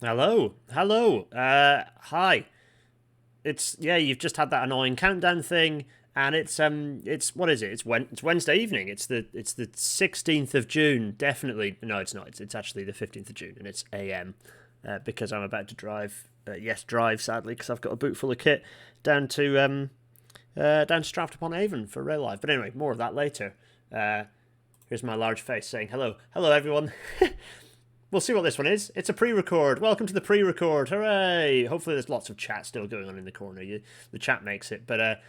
Hello, hello. Hi. You've just had that annoying countdown thing, and it's what is it? It's Wednesday evening. It's the 16th of June. Definitely, no, it's not. It's actually the 15th of June, and it's AM, because I'm about to drive. Yes, drive sadly, because I've got a boot full of kit down to down to Stratford upon Avon for rail life. But anyway, more of that later. Uh, Here's my large face saying hello, hello everyone. We'll see what this one is. It's a pre-record. Welcome to the pre-record. Hooray! Hopefully there's lots of chat still going on in the corner. The chat makes it. But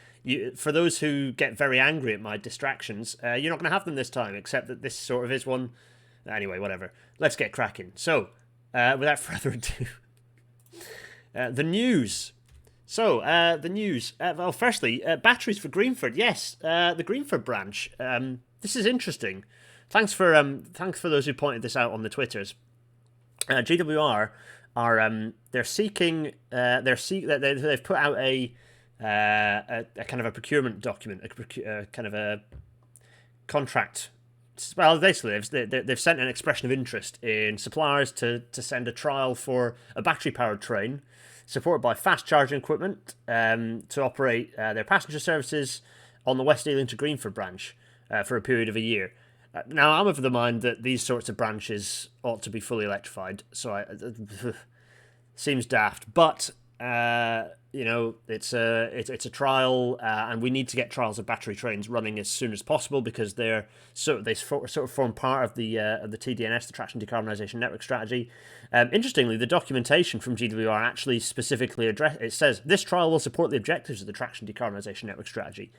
for those who get very angry at my distractions, you're not going to have them this time, except that this sort of is one. Anyway, whatever. Let's get cracking. So, without further ado, the news. The news. Well, firstly, batteries for Greenford. Yes, the Greenford branch. This is interesting. Thanks for those who pointed this out on the Twitters. GWR are they're seeking they've put out a kind of a procurement document, a kind of a contract. Well, basically, they've sent an expression of interest in suppliers to send a trial for a battery powered train supported by fast charging equipment to operate their passenger services on the West Ealing to Greenford branch for a period of a year. Now, I'm of the mind that these sorts of branches ought to be fully electrified, seems daft. But it's a trial, and we need to get trials of battery trains running as soon as possible because they sort of form part of the TDNS, the Traction Decarbonisation Network Strategy. Interestingly, the documentation from GWR actually specifically it says this trial will support the objectives of the Traction Decarbonisation Network Strategy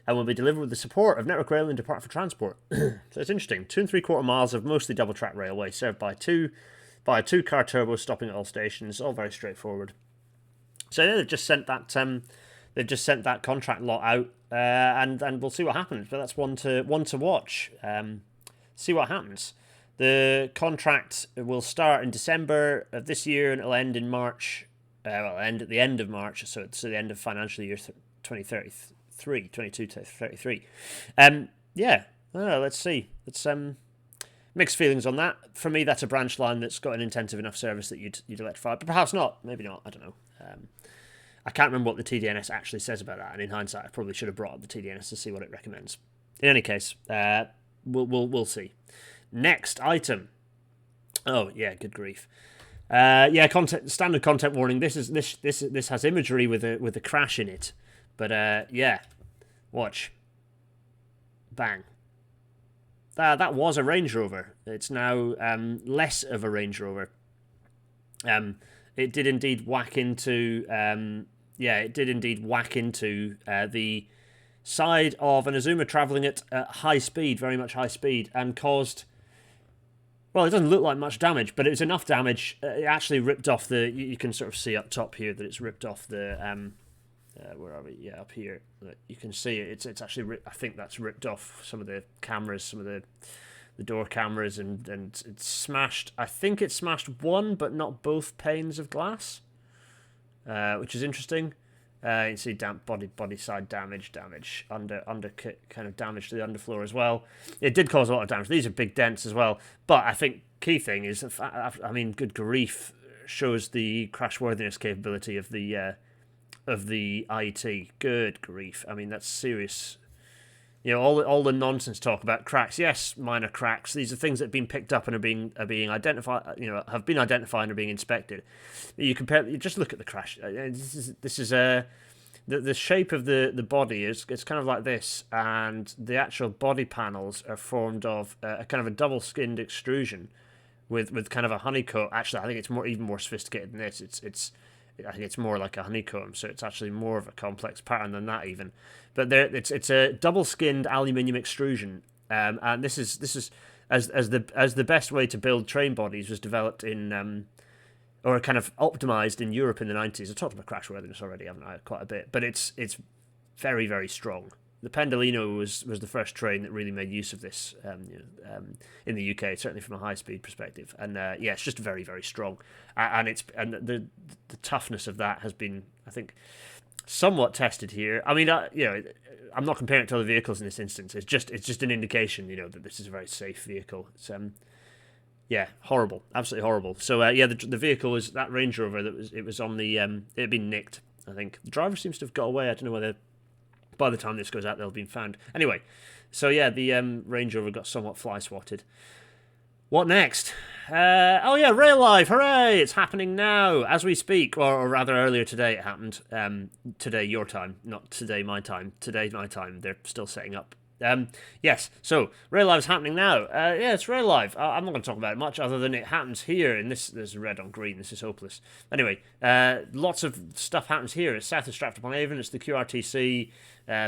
and will be delivered with the support of Network Rail and Department for Transport. So it's interesting. 2 3/4 miles of mostly double track railway served by a two-car turbo stopping at all stations. All very straightforward. So yeah, they've just sent that contract lot out, and we'll see what happens. But that's one to watch. See what happens. The contract will start in December of this year and it'll end in March. End at the end of March, so it's the end of financial year 2033, 22 to 33. Yeah, let's see. It's mixed feelings on that. For me, that's a branch line that's got an intensive enough service that you'd electrify, but perhaps not. Maybe not. I don't know. I can't remember what the TDNS actually says about that, and in hindsight, I probably should have brought up the TDNS to see what it recommends. In any case, we'll see. Next item. Oh yeah, good grief. Standard content warning. This has imagery with a crash in it, but watch, bang. That was a Range Rover. It's now less of a Range Rover. It did indeed whack into the side of an Azuma travelling at high speed, very much high speed, and caused. Well, it doesn't look like much damage, but it was enough damage. It actually ripped off the. You can sort of see up top here that it's ripped off the. Where are we? Yeah, up here. You can see it. It's actually. I think that's ripped off some of the cameras, some of the door cameras, and it's smashed. I think it smashed one, but not both panes of glass, which is interesting. You can see body side damage, under kind of damage to the underfloor as well. It did cause a lot of damage. These are big dents as well. But I think key thing is, good grief, shows the crashworthiness capability of the IET. Good grief. I mean, that's serious. All the nonsense talk about cracks. Yes, minor cracks. These are things that have been picked up and are being identified. Have been identified and are being inspected. You just look at the crash. This is the shape of the body is it's kind of like this, and the actual body panels are formed of a kind of a double skinned extrusion with kind of a honeycomb. Actually, I think it's even more sophisticated than this. I think it's more like a honeycomb, so it's actually more of a complex pattern than that even. But it's a double skinned aluminium extrusion, and this is as the best way to build train bodies was developed in or kind of optimized in Europe in the 90s. I talked about crashworthiness already, haven't I? Quite a bit, but it's very very strong. The Pendolino was the first train that really made use of this in the UK, certainly from a high speed perspective. And it's just very very strong, and the toughness of that has been, I think, somewhat tested here. I mean, I'm not comparing it to other vehicles in this instance. It's just an indication, that this is a very safe vehicle. It's Yeah, horrible, absolutely horrible. So yeah, the vehicle was that Range Rover it was on the it had been nicked. I think the driver seems to have got away. I don't know whether by the time this goes out they'll have been found. Anyway, so yeah, the Range Rover got somewhat fly swatted. What next? Oh yeah, Rail Live! Hooray! It's happening now as we speak, or rather earlier today it happened. Today your time, not today my time. Today my time. They're still setting up. Yes, so Rail Live is happening now. Yeah, it's Rail Live. I'm not going to talk about it much other than it happens here. And there's red on green. This is hopeless. Anyway, lots of stuff happens here. It's south of Stratford-upon-Avon. It's the QRTC.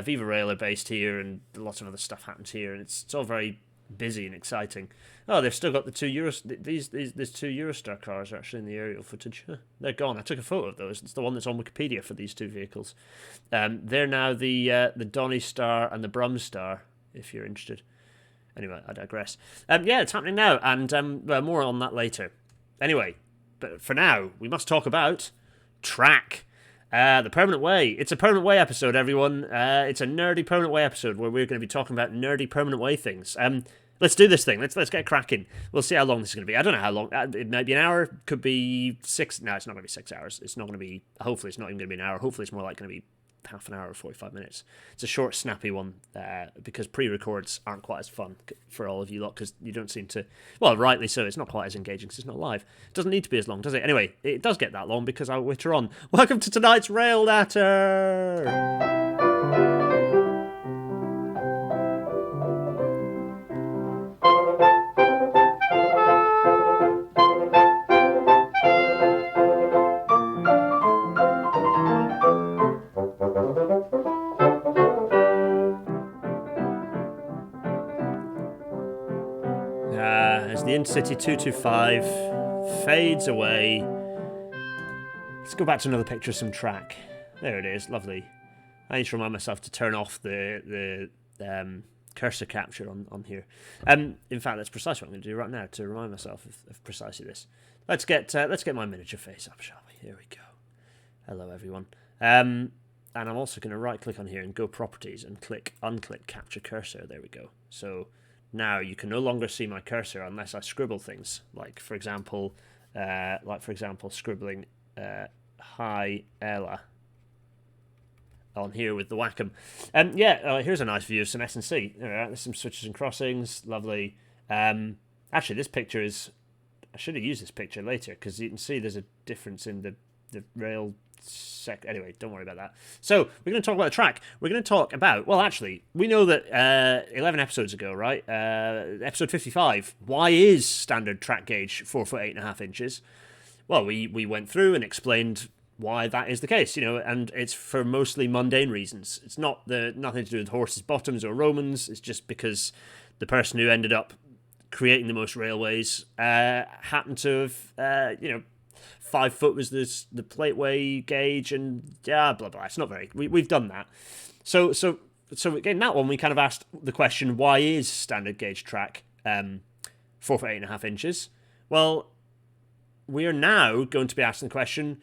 Viva Rail are based here, and lots of other stuff happens here. And it's all very busy and exciting. Oh, they've still got the two these two Eurostar cars are actually in the aerial footage. They're gone. I took a photo of those. It's the one that's on Wikipedia for these two vehicles. They're now the Donny Star and the Brum Star, if you're interested. Anyway, I digress. Yeah, it's happening now, and more on that later. Anyway, but for now, we must talk about track. The Permanent Way. It's a Permanent Way episode, everyone. It's a nerdy Permanent Way episode where we're going to be talking about nerdy Permanent Way things. Let's do this thing. Let's get cracking. We'll see how long this is going to be. I don't know how long. It might be an hour. Could be 6. No, it's not going to be 6 hours. It's not going to be. Hopefully, it's not even going to be an hour. Hopefully, it's more like going to be half an hour or 45 minutes. It's a short, snappy one because pre-records aren't quite as fun for all of you lot because you don't seem to. Well, rightly so. It's not quite as engaging because it's not live. It doesn't need to be as long, does it? Anyway, it does get that long because I witter on. Welcome to tonight's Rail Natter. As the Intercity 225 fades away, let's go back to another picture of some track. There it is, lovely. I need to remind myself to turn off the cursor capture on here. In fact, that's precisely what I'm going to do right now to remind myself of precisely this. Let's get my miniature face up, shall we? Here we go. Hello, everyone. And I'm also going to right-click on here and go Properties and unclick Capture Cursor. There we go. So now you can no longer see my cursor unless I scribble things, like for example, scribbling "Hi Ella" on here with the Wacom. Here's a nice view of some S&C. There's some switches and crossings, lovely. Actually, this picture is. I should have used this picture later because you can see there's a difference in the rail. Anyway, don't worry about that. So we're going to talk about the track. We're going to talk about. Well, actually, we know that 11 episodes ago, right? Episode 55. Why is standard track gauge 4 foot 8.5 inches? Well, we went through and explained why that is the case, and it's for mostly mundane reasons. It's nothing to do with horses' bottoms or Romans. It's just because the person who ended up creating the most railways happened to have, 5 foot was the plateway gauge, and blah blah. It's not very. We've done that. So again, that one we kind of asked the question: why is standard gauge track 4 foot 8.5 inches? Well, we are now going to be asking the question: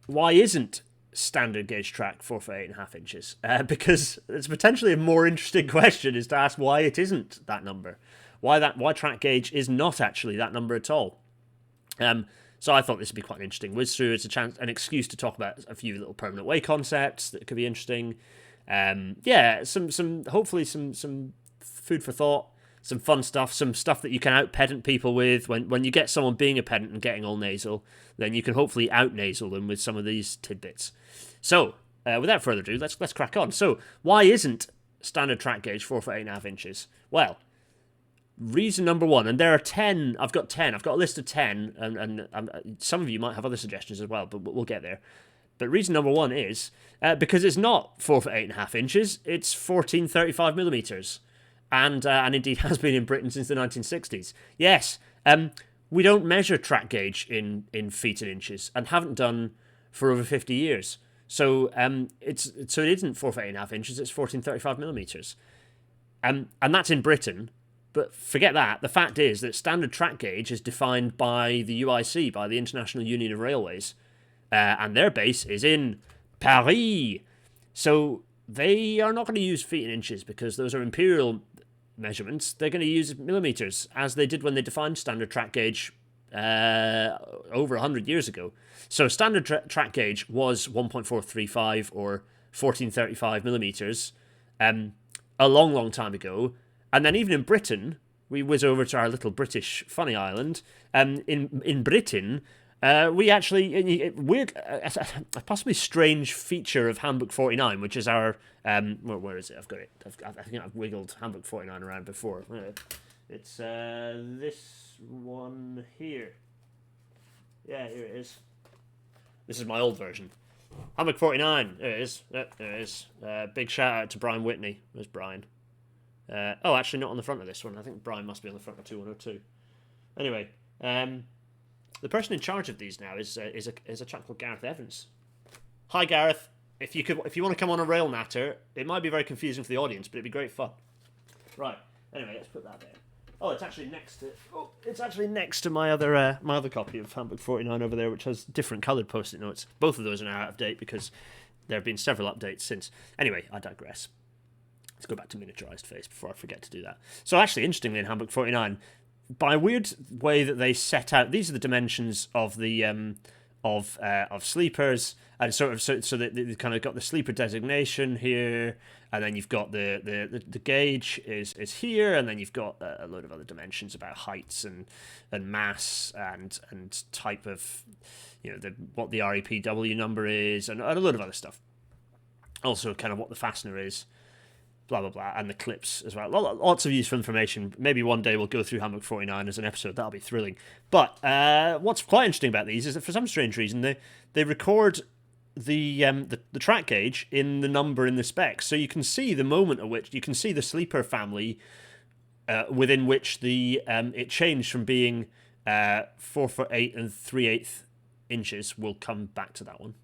why isn't standard gauge track 4 foot 8.5 inches? Because it's potentially a more interesting question is to ask why it isn't that number. Why track gauge is not actually that number at all. So I thought this would be quite an interesting whiz through. It's an excuse to talk about a few little permanent way concepts that could be interesting. Hopefully some food for thought, some fun stuff, some stuff that you can out pedant people with. When you get someone being a pedant and getting all nasal, then you can hopefully out nasal them with some of these tidbits. So without further ado, let's crack on. So why isn't standard track gauge 4 foot 8.5 inches? Well, reason number one, and there are 10. I've got a list of 10, and some of you might have other suggestions as well, but we'll get there. But reason number one is because it's not 4 foot 8.5 inches. It's 1435 millimeters, and indeed has been in Britain since the 1960s. Yes, we don't measure track gauge in feet and inches, and haven't done for over 50 years. So it isn't 4 foot 8.5 inches. It's 1435 millimeters, and that's in Britain. But forget that. The fact is that standard track gauge is defined by the UIC, by the International Union of Railways, and their base is in Paris. So they are not going to use feet and inches because those are imperial measurements, they're going to use millimeters, as they did when they defined standard track gauge over 100 years ago. So standard track gauge was 1.435 or 1435 millimeters a long, long time ago. And then even in Britain, we whiz over to our little British funny island. In Britain, we actually a possibly strange feature of Handbook 49, which is our where is it? I've got it. I think I've wiggled Handbook 49 around before. It's this one here. Yeah, here it is. This is my old version. Handbook 49. There it is. There it is. Big shout out to Brian Whitney. Where's Brian? Oh, actually not on the front of this one. I think Brian must be on the front of 2102. Anyway, the person in charge of these now is a chap called Gareth Evans. Hi, Gareth. If you want to come on a rail natter, it might be very confusing for the audience, but it'd be great fun. Right. Anyway, let's put that there. Oh, it's actually next to my other copy of Handbook 49 over there, which has different coloured post-it notes. Both of those are now out of date because there have been several updates since. Anyway, I digress. Let's go back to miniaturized face before I forget to do that. So actually, interestingly, in Handbook 49, by a weird way that they set out, these are the dimensions of the of sleepers, and sort of so that they've kind of got the sleeper designation here, and then you've got the gauge is here, and then you've got a load of other dimensions about heights and mass and type of, what the REPW number is, and a load of other stuff. Also, kind of what the fastener is. Blah, blah, blah, and the clips as well. Lots of useful information. Maybe one day we'll go through Handbook 49 as an episode. That'll be thrilling. But what's quite interesting about these is that for some strange reason, they record the track gauge in the number in the specs. So you can see the moment at which, you can see the sleeper family within which it changed from being 4'8" and 3/8 inches. We'll come back to that one.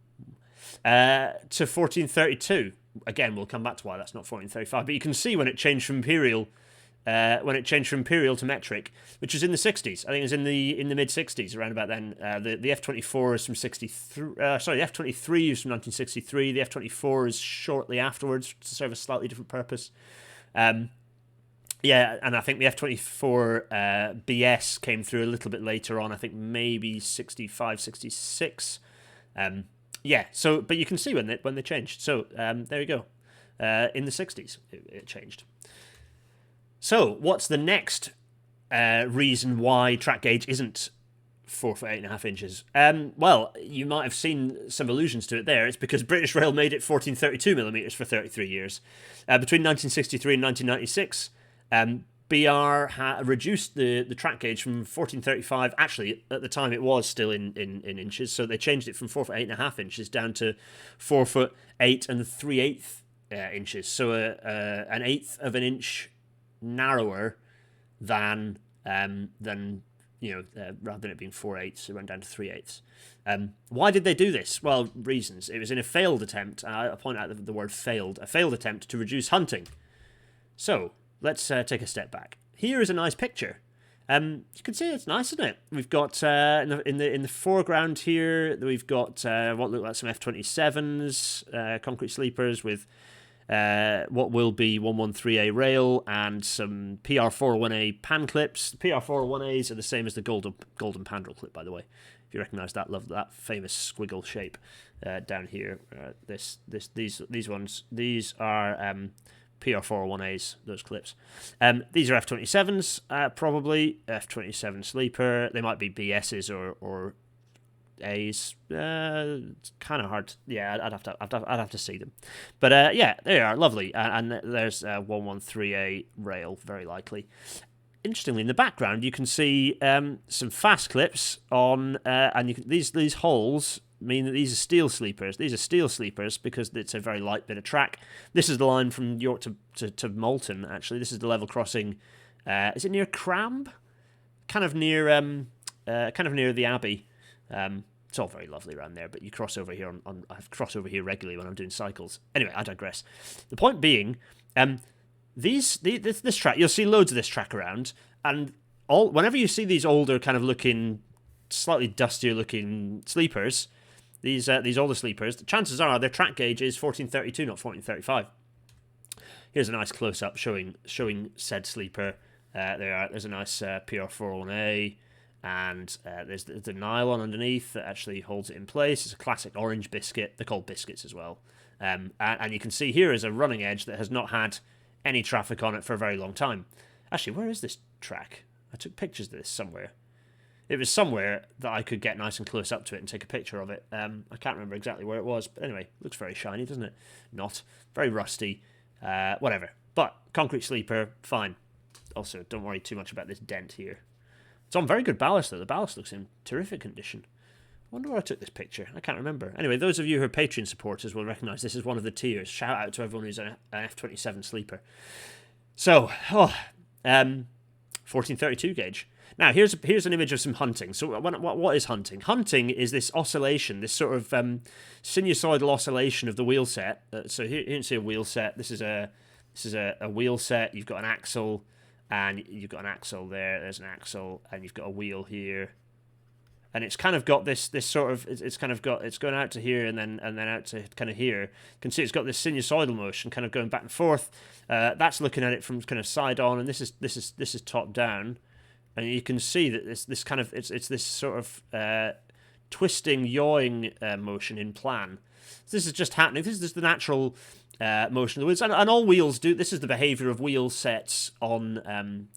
To 1432. Again, we'll come back to why that's not 1435, but you can see when it changed from imperial to metric, which was in the 60s. I think it was in the mid 60s, around about then. The F-24 is from 63. The F-23 is from 1963. The F-24 is shortly afterwards to serve a slightly different purpose. And I think the F-24 BS came through a little bit later on. I think maybe 65, 66. But you can see when they changed. So there you go. In the 60s, it changed. So what's the next reason why track gauge isn't 4'8.5" inches? Well, you might have seen some allusions to it there. It's because British Rail made it 1432 millimeters for 33 years. Between 1963 and 1996, BR reduced the track gauge from 1435. Actually, at the time, it was still in inches, so they changed it from 4'8.5" inches down to 4'8 3/8 inches. So an eighth of an inch narrower than rather than it being 4/8, it went down to 3/8. Why did they do this? Well, reasons. It was in a failed attempt. I point out the word failed. A failed attempt to reduce hunting. So let's take a step back. Here is a nice picture. You can see it's nice, isn't it? We've got in the foreground here, we've got what look like some F-27s, concrete sleepers with what will be 113A rail and some PR401A pan clips. The PR401As are the same as the golden pandrel clip, by the way. If you recognise that, love that famous squiggle shape down here. These ones, these are PR401As, those clips. These are F-27s, probably. F-27 sleeper. They might be BSs or A's. It's kind of hard. Yeah, I'd have to see them. But they are lovely. And there's 113A rail, very likely. Interestingly, in the background, you can see some fast clips on, and these holes mean that these are steel sleepers. These are steel sleepers because it's a very light bit of track. This is the line from York to Malton, actually. This is the level crossing. Is it near Cramb? Kind of near the Abbey. It's all very lovely around there, but you cross over here I cross over here regularly when I'm doing cycles. Anyway, I digress. The point being, this track, you'll see loads of this track around, and whenever you see these older kind of looking, slightly dustier looking sleepers, these older sleepers, the chances are their track gauge is 1432, not 1435. Here's a nice close-up showing said sleeper. There's a nice PR401A, and there's the nylon underneath that actually holds it in place. It's a classic orange biscuit. They're called biscuits as well. And you can see here is a running edge that has not had any traffic on it for a very long time. Actually, where is this track? I took pictures of this somewhere. It was somewhere that I could get nice and close up to it and take a picture of it. I can't remember exactly where it was, but anyway, looks very shiny, doesn't it? Not. Very rusty. Whatever. But concrete sleeper, fine. Also, don't worry too much about this dent here. It's on very good ballast, though. The ballast looks in terrific condition. I wonder where I took this picture. I can't remember. Anyway, those of you who are Patreon supporters will recognise this is one of the tiers. Shout out to everyone who's an F27 sleeper. So, 1432 gauge. Now, here's an image of some hunting. So, what is hunting? Hunting is this oscillation, this sort of sinusoidal oscillation of the wheel set. So here you can see a wheel set. This is a wheel set. You've got an axle, and you've got an axle there. There's an axle, and you've got a wheel here. And it's kind of got this sort of it's going out to here and then out to kind of here. You can see it's got this sinusoidal motion kind of going back and forth. That's looking at it from kind of side on, and this is top down. And you can see that this kind of it's this sort of twisting, yawing motion in plan. So this is just happening. This is the natural motion of the wheels, and all wheels do. This is the behaviour of wheel sets on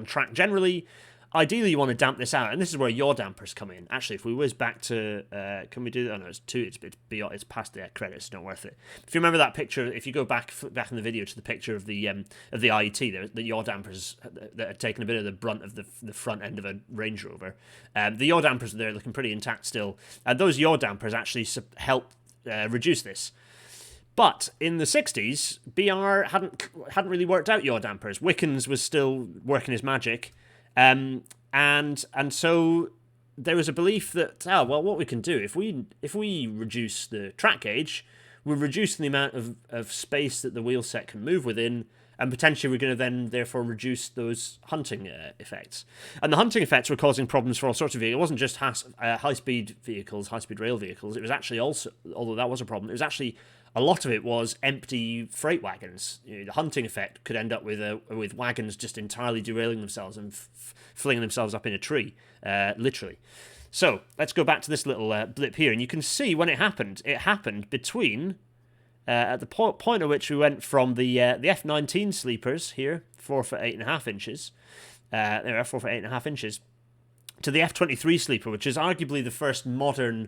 track generally. Ideally, you want to damp this out, and this is where yaw dampers come in. Actually, if we whiz back to, can we do that? Oh no, it's two. It's beyond. It's past the credits. It's not worth it. If you remember that picture, if you go back in the video to the picture of the IET, the yaw dampers that had taken a bit of the brunt of the front end of a Range Rover. The yaw dampers there looking pretty intact still, and those yaw dampers actually help reduce this. But in the 60s, BR hadn't really worked out yaw dampers. Wickens was still working his magic. And so there was a belief that what we can do if we reduce the track gauge, we're reducing the amount of space that the wheel set can move within, and potentially we're going to then therefore reduce those hunting effects. And the hunting effects were causing problems for all sorts of vehicles. It wasn't just high-speed vehicles, high-speed rail vehicles. It was actually also, although that was a problem, it was actually a lot of it was empty freight wagons. The hunting effect could end up with wagons just entirely derailing themselves and flinging themselves up in a tree, literally. So let's go back to this little blip here, and you can see when it happened. It happened between at the point at which we went from the F19 sleepers here, 4 foot 8.5 inches. There are 4 foot 8.5 inches to the F23 sleeper, which is arguably the first modern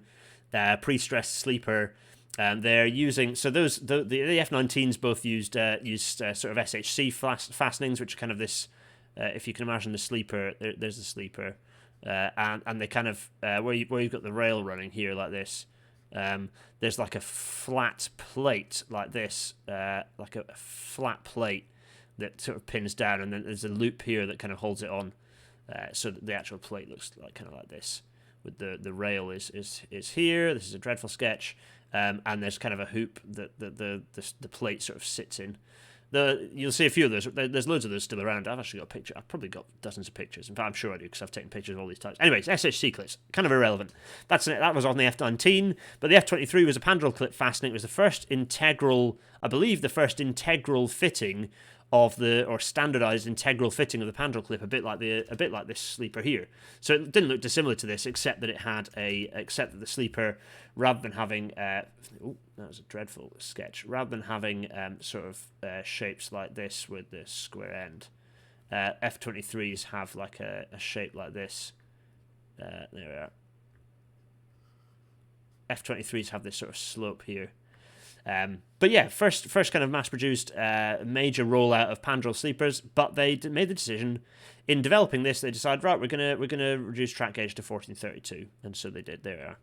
pre-stressed sleeper. They're using the F19s both used sort of SHC fastenings, which are kind of this. If you can imagine the sleeper, there's the sleeper, and they kind of where you've got the rail running here like this. There's like a flat plate like this, like a flat plate that sort of pins down, and then there's a loop here that kind of holds it on, so that the actual plate looks like kind of like this. With the rail is here. This is a dreadful sketch. And there's kind of a hoop that the plate sort of sits in. You'll see a few of those. There's loads of those still around. I've actually got a picture. I've probably got dozens of pictures. In fact, I'm sure I do because I've taken pictures of all these types. Anyways, SHC clips, kind of irrelevant. That was on the F19, but the F23 was a pandrel clip fastening. It was the first integral, I believe, the first integral fitting or standardized integral fitting of the pandrel clip, a bit like this sleeper here. So it didn't look dissimilar to this, except that the sleeper, rather than having that was a dreadful sketch. Rather than having sort of shapes like this with this square end, F23s have like a shape like this. There we are. F23s have this sort of slope here. But yeah, first kind of mass-produced major rollout of pandrel sleepers, but they made the decision in developing this. They decided, right, we're gonna reduce track gauge to 1432, and so they did. There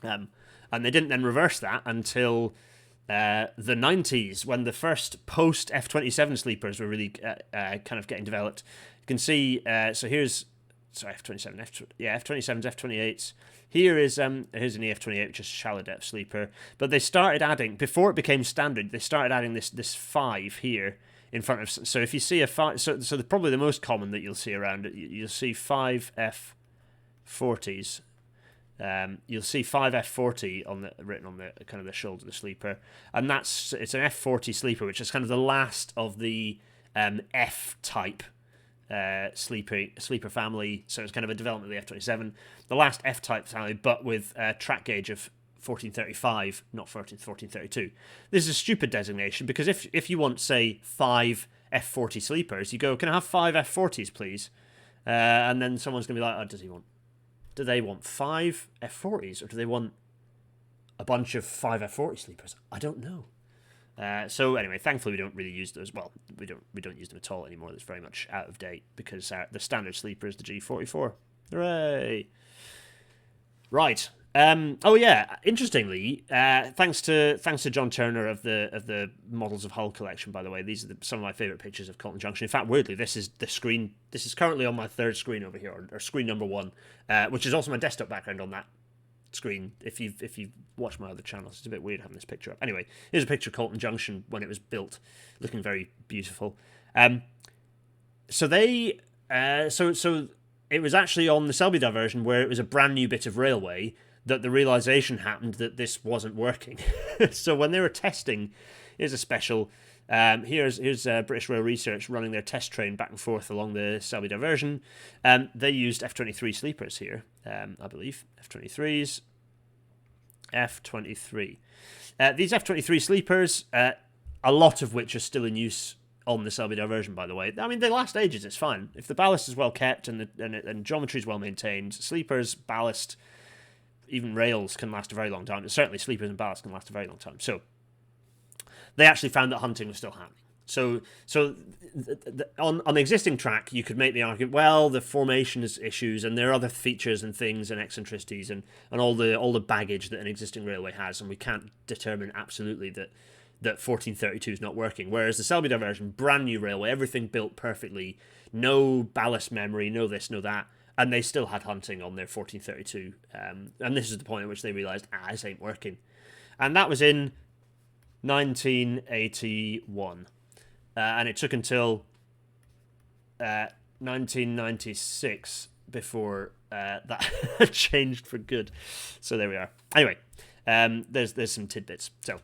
we are. And they didn't then reverse that until the 90s, when the first post F27 sleepers were really kind of getting developed. You can see. So here's F27, F27s, F28s. Here's an EF28, which is a shallow depth sleeper. But they started adding, before it became standard, they started adding this 5 here in front of. So if you see a 5, so probably the most common that you'll see around it, you'll see 5 F40s. you'll see 5F40 written on the kind of the shoulder of the sleeper, and it's an F40 sleeper, which is kind of the last of the F-type sleeper family. So it's kind of a development of the F-27, the last F-type family, but with a track gauge of 1435, not 1432. This is a stupid designation, because if you want, say, 5 F40 sleepers, you go, can I have 5 F40s, please? And then someone's going to be like, oh, do they want 5 F40s, or do they want a bunch of 5 F40 sleepers? I don't know. So anyway, thankfully we don't really use those. Well, we don't use them at all anymore. That's very much out of date, because the standard sleeper is the G44. Hooray! Right. Oh yeah. Interestingly, thanks to John Turner of the Models of Hull collection. By the way, these are some of my favourite pictures of Colton Junction. In fact, weirdly, this is the screen. This is currently on my third screen over here, or screen number 1, which is also my desktop background on that screen. If you've watched my other channels, it's a bit weird having this picture up. Anyway, here's a picture of Colton Junction when it was built, looking very beautiful. So it was actually on the Selby diversion, where it was a brand new bit of railway, that the realization happened that this wasn't working. So when they were testing, here's a special. Here's British Rail Research running their test train back and forth along the Selby diversion. They used F23 sleepers here, I believe. F23s. F23. These F23 sleepers, a lot of which are still in use on the Selby diversion, by the way. I mean, they last ages, it's fine. If the ballast is well kept and geometry is well maintained, sleepers, ballast, even rails can last a very long time. Certainly sleepers and ballast can last a very long time. So they actually found that hunting was still happening. So on the existing track, you could make the argument, well, the formation is issues, and there are other features and things and eccentricities and all the baggage that an existing railway has, and we can't determine absolutely that 1432 is not working. Whereas the Selby diversion, brand new railway, everything built perfectly, no ballast memory, no this, no that, and they still had hunting on their 1432. And this is the point at which they realised, this ain't working. And that was in 1981. And it took until 1996 before that changed for good. So there we are. Anyway, there's some tidbits. So,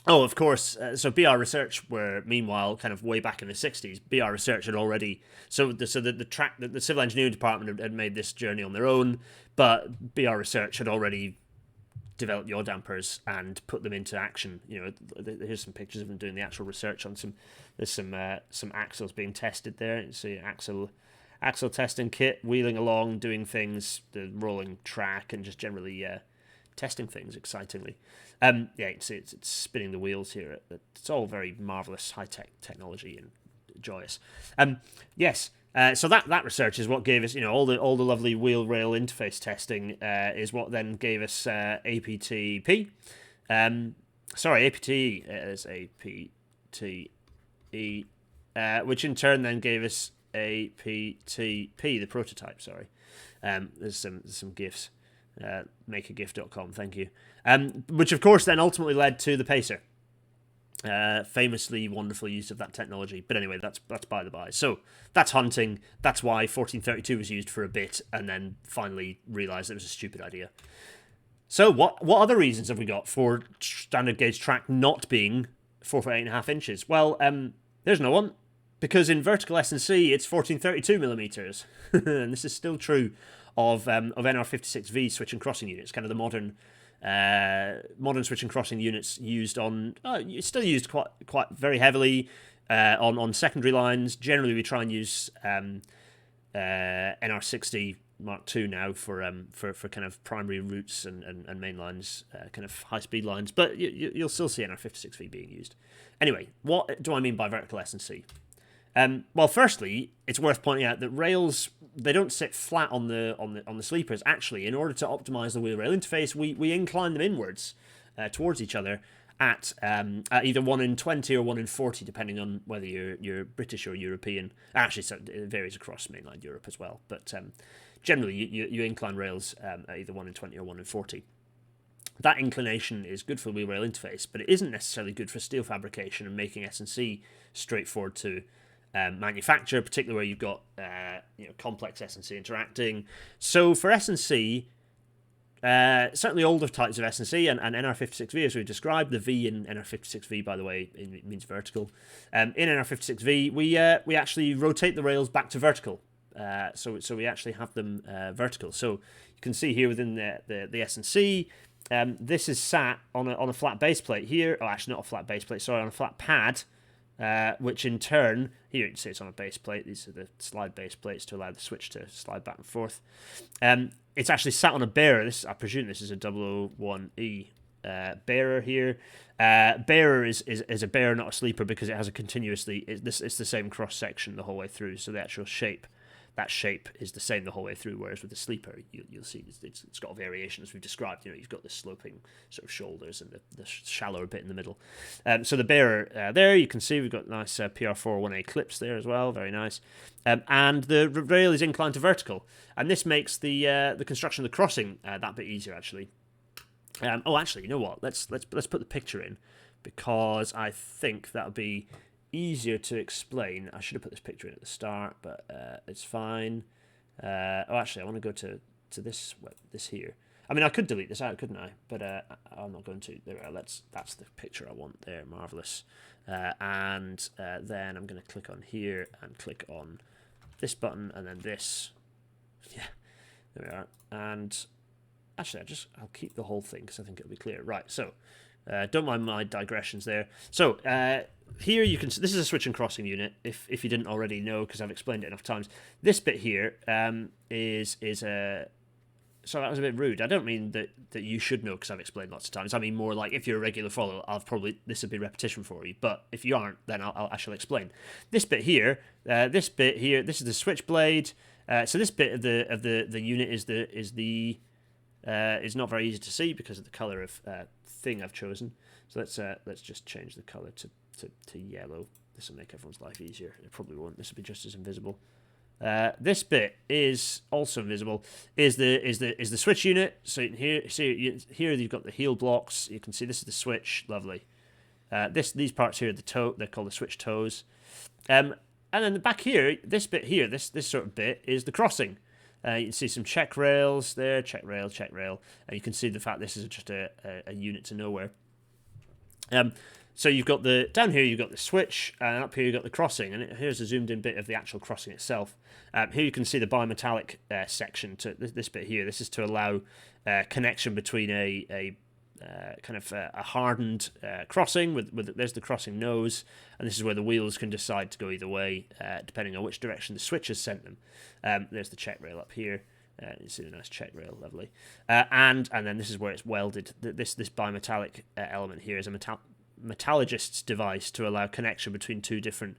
of course, so BR Research were, meanwhile, kind of way back in the 60s, BR Research had already... So the Civil Engineering Department had made this journey on their own, but BR Research had already developed yaw dampers and put them into action. You know, here's some pictures of them doing the actual research on there's some axles being tested there. You see axle testing kit, wheeling along, doing things, the rolling track, and just generally testing things excitingly. Yeah, you can see it's spinning the wheels here. It's all very marvelous high-tech technology and joyous. Yes. So that research is what gave us, all the lovely wheel rail interface testing is what then gave us APTP. APTE is APTE, which in turn then gave us APTP, the prototype. Sorry, there's some GIFs. Makeagif.com, thank you. Which of course then ultimately led to the Pacer. Famously wonderful use of that technology, but anyway, that's by the by. So that's hunting. That's why 1432 was used for a bit, and then finally realised it was a stupid idea. So what other reasons have we got for standard gauge track not being 4 foot 8.5 inches? Well, there's no one, because in vertical S&C it's 1432 millimeters, and this is still true of NR56V switch and crossing units, kind of the modern switch and crossing units used on, still used quite very heavily on secondary lines. Generally, we try and use NR60 Mark II now for kind of primary routes and main lines, kind of high speed lines. But you'll still see NR56V being used. Anyway, what do I mean by vertical S&C? Well, firstly, it's worth pointing out that rails, they don't sit flat on the sleepers. Actually, in order to optimize the wheel rail interface, we incline them inwards towards each other at either 1 in 20 or 1 in 40, depending on whether you're British or European. Actually, so it varies across mainland Europe as well. But generally, you incline rails at either 1 in 20 or 1 in 40. That inclination is good for the wheel rail interface, but it isn't necessarily good for steel fabrication and making S&C straightforward to manufacture, particularly where you've got complex S&C interacting. So for S&C, certainly older types of SNC and NR56V, as we've described. The V in NR56V, by the way, it means vertical. In NR56V, we actually rotate the rails back to vertical. So we actually have them vertical. So you can see here within the SNC, this is sat on a flat base plate here. Oh, actually not a flat base plate, sorry, on a flat pad. Which in turn, here you can see it's on a base plate. These are the slide base plates to allow the switch to slide back and forth. It's actually sat on a bearer. I presume this is a 001E bearer here. Bearer is a bearer, not a sleeper, because it has a continuously. It's the same cross section the whole way through. So the actual shape. That shape is the same the whole way through, whereas with the sleeper, you'll see it's got a variation, as we've described. You've got the sloping sort of shoulders and the shallower bit in the middle. So the bearer there, you can see we've got nice PR401A clips there as well, very nice. And the rail is inclined to vertical, and this makes the construction of the crossing that bit easier, actually. Actually, you know what? Let's put the picture in, because I think that'll be easier to explain. I should have put this picture in at the start, but it's fine. Actually, I want to go to this here. I mean, I could delete this out, couldn't I? But I'm not going to. There we are. That's the picture I want there. Marvelous. And then I'm going to click on here and click on this button, and then this. Yeah, there we are. And actually, I'll keep the whole thing because I think it'll be clear. Right. So don't mind my digressions there. So here you can. This is a switch and crossing unit. If you didn't already know, because I've explained it enough times. This bit here is a. So that was a bit rude. I don't mean that you should know, because I've explained lots of times. I mean more like if you're a regular follower, this will be repetition for you. But if you aren't, then I shall explain. This bit here, this is the switchblade. So this bit of the unit is not very easy to see because of the color of thing I've chosen. So let's just change the color to yellow. This will make everyone's life easier. It probably won't. This will be just as invisible. This bit is also invisible. Is the switch unit? So you can here you've got the heel blocks. You can see this is the switch. Lovely. These parts here are the toe. They're called the switch toes. And then back here, this bit here, this sort of bit is the crossing. You can see some check rails there, check rail, and you can see the fact this is just a unit to nowhere. So you've got down here you've got the switch, and up here you've got the crossing, and here's a zoomed in bit of the actual crossing itself. Here you can see the bimetallic section to this bit here. This is to allow connection between a kind of a hardened crossing with there's the crossing nose, and this is where the wheels can decide to go either way depending on which direction the switch has sent them. There's the check rail up here. You see the nice check rail, lovely. And then this is where it's welded. This bimetallic element here is a metallurgist's device to allow connection between two different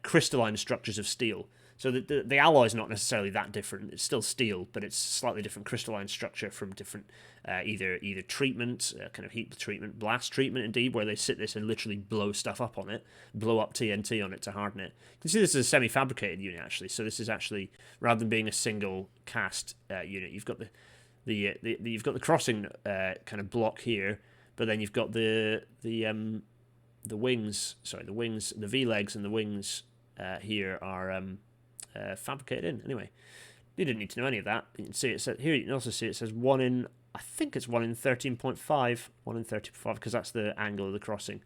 crystalline structures of steel. So the alloy is not necessarily that different. It's still steel, but it's slightly different crystalline structure from different either treatment, kind of heat treatment, blast treatment, indeed, where they sit this and literally blow stuff up on it, blow up TNT on it to harden it. You can see this is a semi-fabricated unit actually. So this is actually, rather than being a single cast unit, you've got you've got the crossing kind of block here, but then you've got the wings. Sorry, the wings, the V legs and the wings here are fabricated in. Anyway, you didn't need to know any of that. You can see it says here. You can also see it says 1 in. I think it's 1 in 13.5. 1 in 13.5 because that's the angle of the crossing.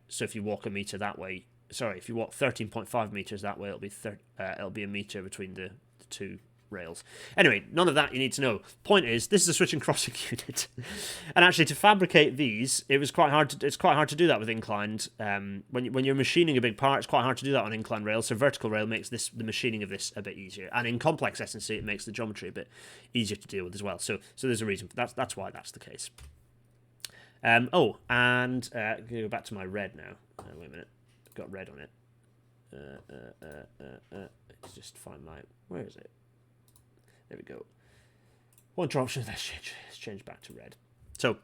So if you walk a meter that way, sorry, if you walk 13.5 meters that way, it'll be a meter between the two rails. Anyway, none of that you need to know. Point is, this is a switch and crossing unit, and actually to fabricate these, it's quite hard to do that with inclined. When you're machining a big part, it's quite hard to do that on inclined rail. So vertical rail makes the machining of this a bit easier, and in complex SNC, it makes the geometry a bit easier to deal with as well. So there's a reason. That's why that's the case. I'm going to go back to my red now. Wait a minute, I've got red on it. Let's just find where is it? There we go. One drop option. Let's change back to red. So,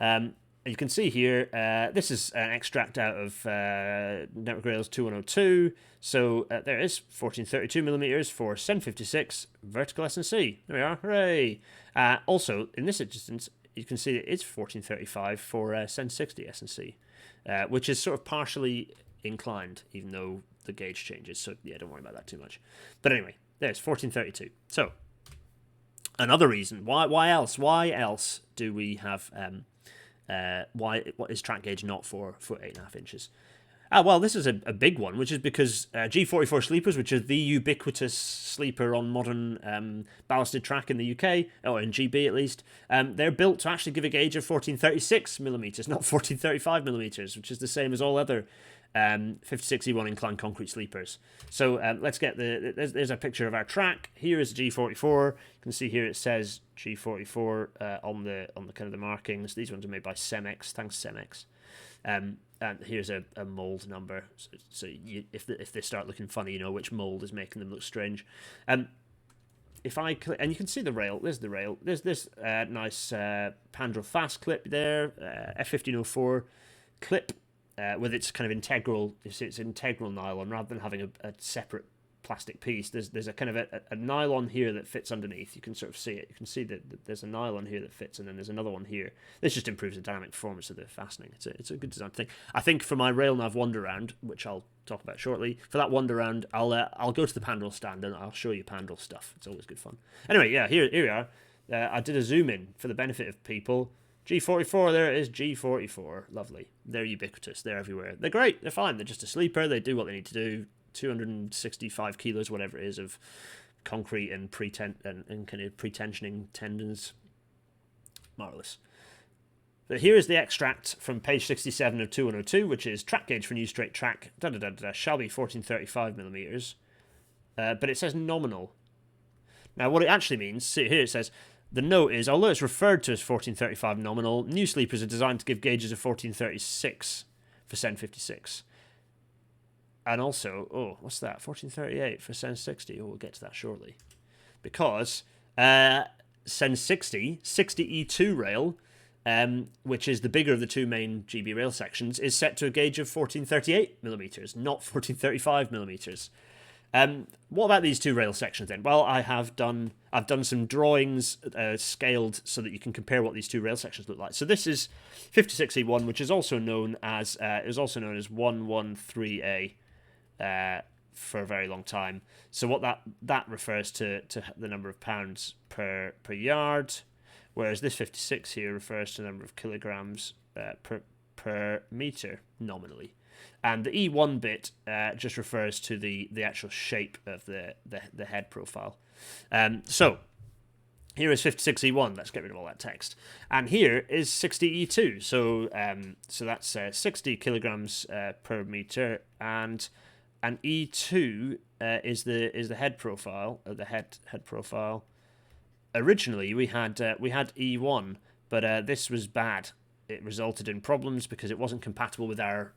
you can see here, this is an extract out of Network Rails 2102. So there is 1432 millimeters for SEN 56 vertical SNC. There we are. Hooray! Also, in this instance, you can see it is 1435 for SEN 60 SNC, which is sort of partially inclined, even though the gauge changes. So yeah, don't worry about that too much. But anyway. There's 1432. So, Another reason. Why else? Why else do we have what is track gauge not for 8.5 inches? Well, this is a big one, which is because G44 sleepers, which are the ubiquitous sleeper on modern ballasted track in the UK, or in GB at least, they're built to actually give a gauge of 1436mm, not 1435mm, which is the same as all other 56E1 inclined concrete sleepers. So let's get there's a picture of our track. Here is the G44. You can see here it says G44 on the kind of the markings. These ones are made by Cemex. Thanks, Cemex. And here's a mold number. So if they start looking funny, you know which mold is making them look strange. If I click, and you can see the rail. There's the rail. There's this nice Pandro fast clip there, F1504 clip. With its kind of integral nylon rather than having a separate plastic piece. There's a kind of a nylon here that fits underneath. You can sort of see it. You can see that there's a nylon here that fits, and then there's another one here. This just improves the dynamic performance of the fastening. It's a good design thing. I think for my rail nav wander round, which I'll talk about shortly, for that wander round, I'll go to the Pandrel stand and I'll show you Pandrel stuff. It's always good fun. Anyway, yeah, here we are. I did a zoom in for the benefit of people. G44, there it is, G44. Lovely. They're ubiquitous. They're everywhere. They're great. They're fine. They're just a sleeper. They do what they need to do. 265 kilos, whatever it is, of concrete and kind of pretensioning tendons. Marvellous. But here is the extract from page 67 of 2102, which is track gauge for new straight track, shall be 1435mm. But it says nominal. Now, what it actually means, see here it says, the note is, although it's referred to as 1435 nominal, new sleepers are designed to give gauges of 1436 for SEN 56. And also, what's that? 1438 for SEN 60. We'll get to that shortly. Because SEN 60E2 rail, which is the bigger of the two main GB rail sections, is set to a gauge of 1438mm, not 1435mm. What about these two rail sections then? Well, I've done some drawings scaled so that you can compare what these two rail sections look like. So this is 56E1, which is also known as 113A for a very long time. So what that refers to the number of pounds per yard, whereas this 56 here refers to the number of kilograms per meter nominally. And the E1 bit just refers to the actual shape of the head profile. So here is 56E1. Let's get rid of all that text. And here is 60E2. So that's 60 kilograms per meter, and E2 is the head profile. The head profile. Originally we had E1, but this was bad. It resulted in problems because it wasn't compatible with our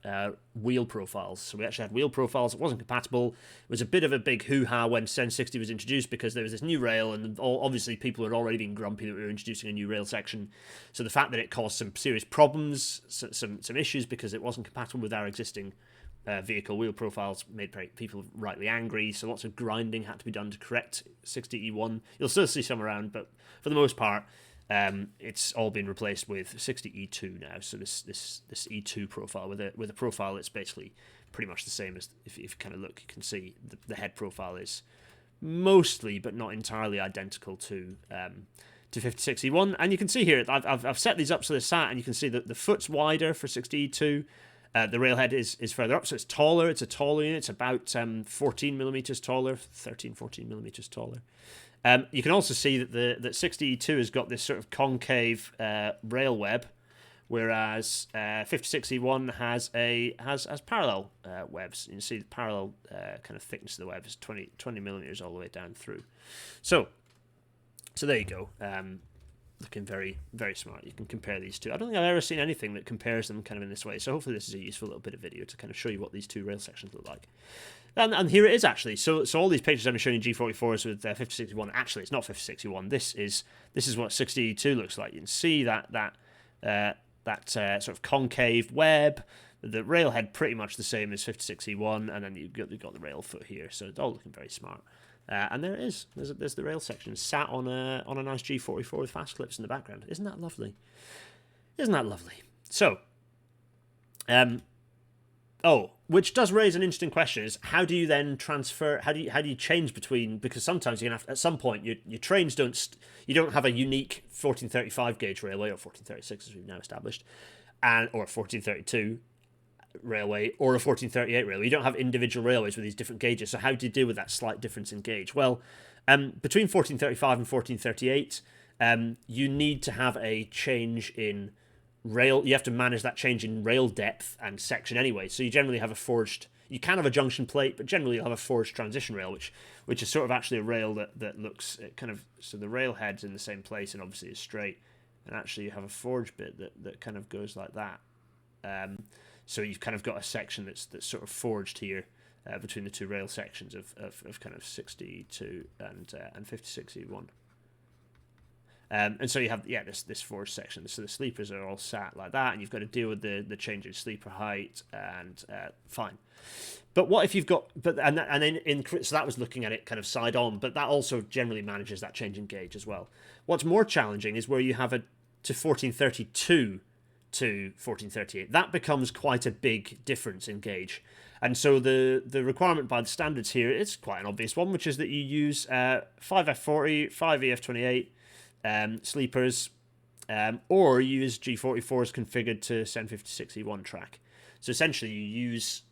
wheel profiles. So we actually had wheel profiles. It wasn't compatible. It was a bit of a big hoo-ha when SEN 60 was introduced because there was this new rail, and obviously people had already been grumpy that we were introducing a new rail section. So the fact that it caused some serious problems, some issues because it wasn't compatible with our existing vehicle wheel profiles made people rightly angry. So lots of grinding had to be done to correct 60E1. You'll still see some around, but for the most part, it's all been replaced with 60E2 now. So this E2 profile with a profile that's basically pretty much the same as if you kind of look, you can see the head profile is mostly but not entirely identical to 56E1. And you can see here I've set these up so they're sat, and you can see that the foot's wider for 60E2. The railhead is further up, so it's taller. It's a taller unit. It's about 14mm taller, 14mm taller. You can also see that that 60E2 has got this sort of concave rail web, whereas 56E1 has parallel webs. You can see the parallel kind of thickness of the web is 20mm all the way down through. So there you go. Looking very, very smart. You can compare these two. I don't think I've ever seen anything that compares them kind of in this way. So hopefully this is a useful little bit of video to kind of show you what these two rail sections look like. And here it is actually. So all these pictures I'm showing you G44s with 56E1. Actually, it's not 56E1. This is what 60E2 looks like. You can see that sort of concave web. The railhead pretty much the same as 56E1, and then you've got the rail foot here. So it's all looking very smart. And there it is. There's the rail section sat on a nice G44 with fast clips in the background. Isn't that lovely? Isn't that lovely? So, which does raise an interesting question: is how do you then transfer? How do you change between? Because sometimes you can have, at some point your trains you don't have a unique 1435 gauge railway, or 1436 as we've now established, or 1432 railway, or a 1438 railway. You don't have individual railways with these different gauges. So how do you deal with that slight difference in gauge? Well, between 1435 and 1438, you need to have a change in rail. You have to manage that change in rail depth and section anyway. So you generally have you can have a junction plate, but generally you'll have a forged transition rail, which is sort of actually a rail that looks kind of, so the rail head's in the same place and obviously is straight, and actually you have a forged bit that kind of goes like that. So you've kind of got a section that's sort of forged here between the two rail sections of kind of 62 and 5061. And so you have this forged section. So the sleepers are all sat like that, and you've got to deal with the change in sleeper height, and fine. But what if you've got so that was looking at it kind of side on, but that also generally manages that change in gauge as well. What's more challenging is where you have to 1432 to 1438. That becomes quite a big difference in gauge. And so the requirement by the standards here is quite an obvious one, which is that you use 5F40, 5EF28 sleepers, or use G44s configured to SEN 56E1 track. So essentially you use,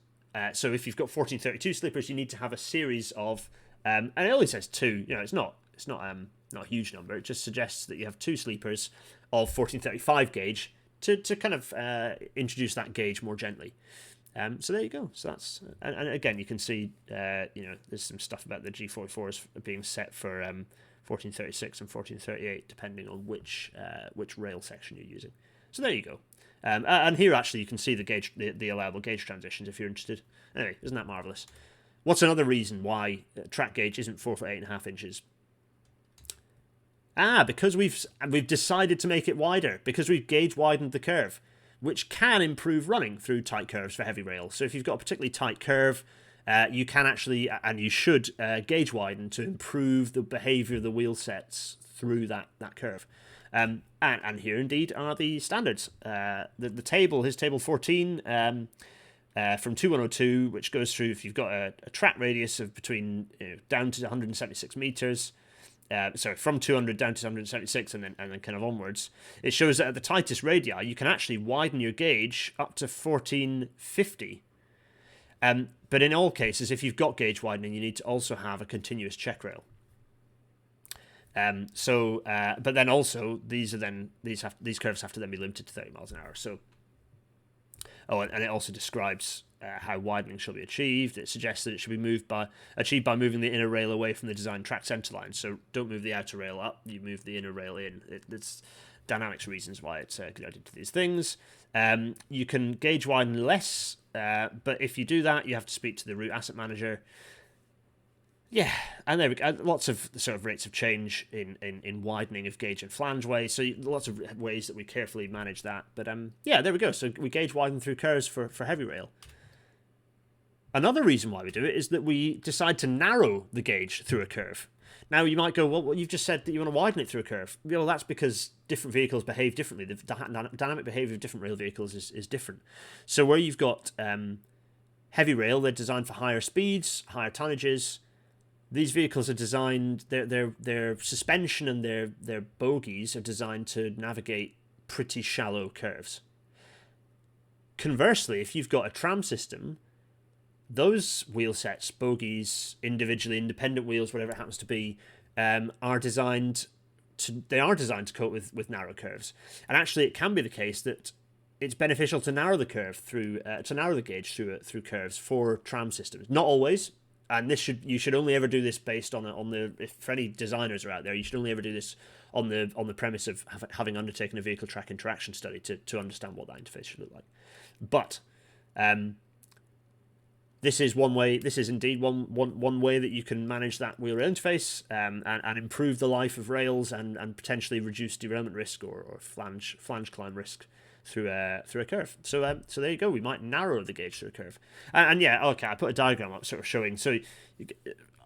so if you've got 1432 sleepers, you need to have a series of, and it only says 2, it's not a huge number, it just suggests that you have 2 sleepers of 1435 gauge to kind of introduce that gauge more gently. So there you go. So that's, and again, you can see, there's some stuff about the G44s being set for 1436 and 1438, depending on which rail section you're using. So there you go. And here actually you can see the gauge, the allowable gauge transitions if you're interested. Anyway, isn't that marvelous? What's another reason why track gauge isn't 4 foot 8.5 inches? Because we've decided to make it wider, because we've gauge widened the curve, which can improve running through tight curves for heavy rail. So if you've got a particularly tight curve, you can actually, and you should, gauge widen to improve the behaviour of the wheel sets through that curve. And here indeed are the standards. The table, his table 14, from 2102, which goes through if you've got a track radius of between down to 176 metres, from 200 down to 176 and then kind of onwards. It shows that at the tightest radii, you can actually widen your gauge up to 1450. But in all cases, if you've got gauge widening, you need to also have a continuous check rail. But then also these curves have to then be limited to 30 miles an hour. So, and it also describes how widening shall be achieved. It suggests that it should be achieved by moving the inner rail away from the design track centre line. So don't move the outer rail up, you move the inner rail in. It's dynamics reasons why it's connected to these things. You can gauge widen less, but if you do that, you have to speak to the route asset manager. Yeah, and there we go. Lots of sort of rates of change in widening of gauge and flange way. So lots of ways that we carefully manage that. But there we go. So we gauge widen through curves for heavy rail. Another reason why we do it is that we decide to narrow the gauge through a curve. Now you might go, well, you've just said that you want to widen it through a curve. Well, that's because different vehicles behave differently. The dynamic behaviour of different rail vehicles is different. So where you've got heavy rail, they're designed for higher speeds, higher tonnages. These vehicles are designed, their suspension and their bogies are designed to navigate pretty shallow curves. Conversely, if you've got a tram system, those wheel sets, bogies, individually independent wheels, whatever it happens to be, are designed to cope with narrow curves. And actually, it can be the case that it's beneficial to narrow the curve the gauge through curves for tram systems. Not always. And you should only ever do this based on if for any designers are out there, you should only ever do this on the premise of having undertaken a vehicle track interaction study to understand what that interface should look like. But this is one way. This is indeed one way that you can manage that wheel rail interface and improve the life of rails and potentially reduce derailment risk or flange climb risk through a curve. So there you go. We might narrow the gauge through a curve. And I put a diagram up sort of showing. So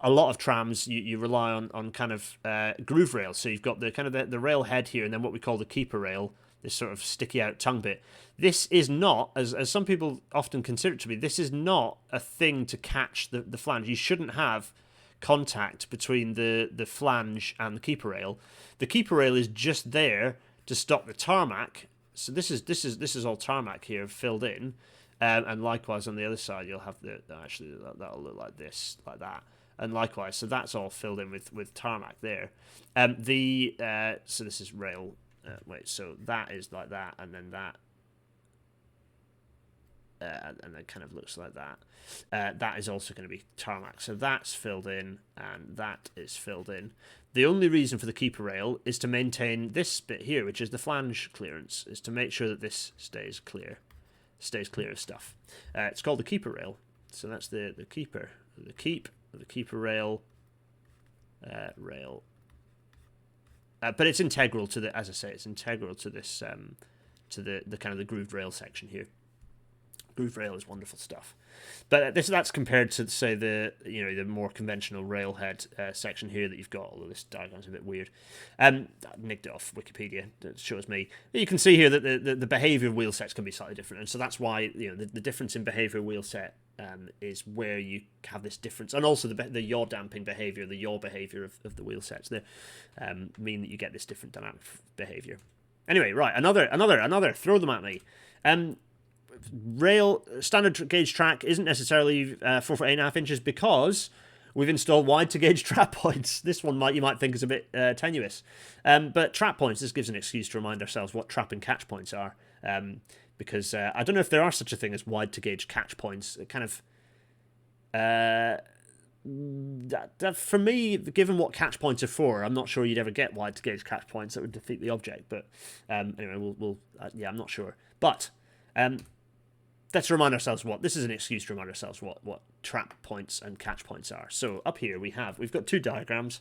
a lot of trams you rely on kind of groove rails. So you've got the kind of the rail head here, and then what we call the keeper rail this sort of sticky out tongue bit. This is not, as some people often consider it to be, this is not a thing to catch the flange. You shouldn't have contact between the flange and the keeper rail. The keeper rail is just there to stop the tarmac. So this is all tarmac here filled in, and likewise on the other side you'll have actually that'll look like this, like that, and likewise. So that's all filled in with tarmac there. So this is rail. So that is like that, and then that. And it kind of looks like that. That is also going to be tarmac. So that's filled in, and that is filled in. The only reason for the keeper rail is to maintain this bit here, which is the flange clearance, is to make sure that this stays clear of stuff. It's called the keeper rail. So that's the keeper, the keeper rail, rail. But it's integral to the, as I say, it's integral to this, to the kind of the grooved rail section here. Groove rail is wonderful stuff, but that's compared to, say, the more conventional railhead section here that you've got. Although this diagram's a bit weird, I nicked it off Wikipedia. It shows me. You can see here that the behaviour of wheel sets can be slightly different, and so that's why the difference in behaviour of wheel set is where you have this difference, and also the yaw damping behaviour, the yaw behaviour of the wheel sets there mean that you get this different dynamic behaviour. Anyway, right, another. Throw them at me. Rail standard gauge track isn't necessarily 4 foot 8.5 inches because we've installed wide to gauge trap points. This one you might think is a bit tenuous, but trap points. This gives an excuse to remind ourselves what trap and catch points are, because I don't know if there are such a thing as wide to gauge catch points. It kind of that for me, given what catch points are for, I'm not sure you'd ever get wide to gauge catch points. That would defeat the object. But anyway, we'll I'm not sure, but. Let's remind ourselves this is an excuse to remind ourselves what trap points and catch points are. So up here we've got two diagrams.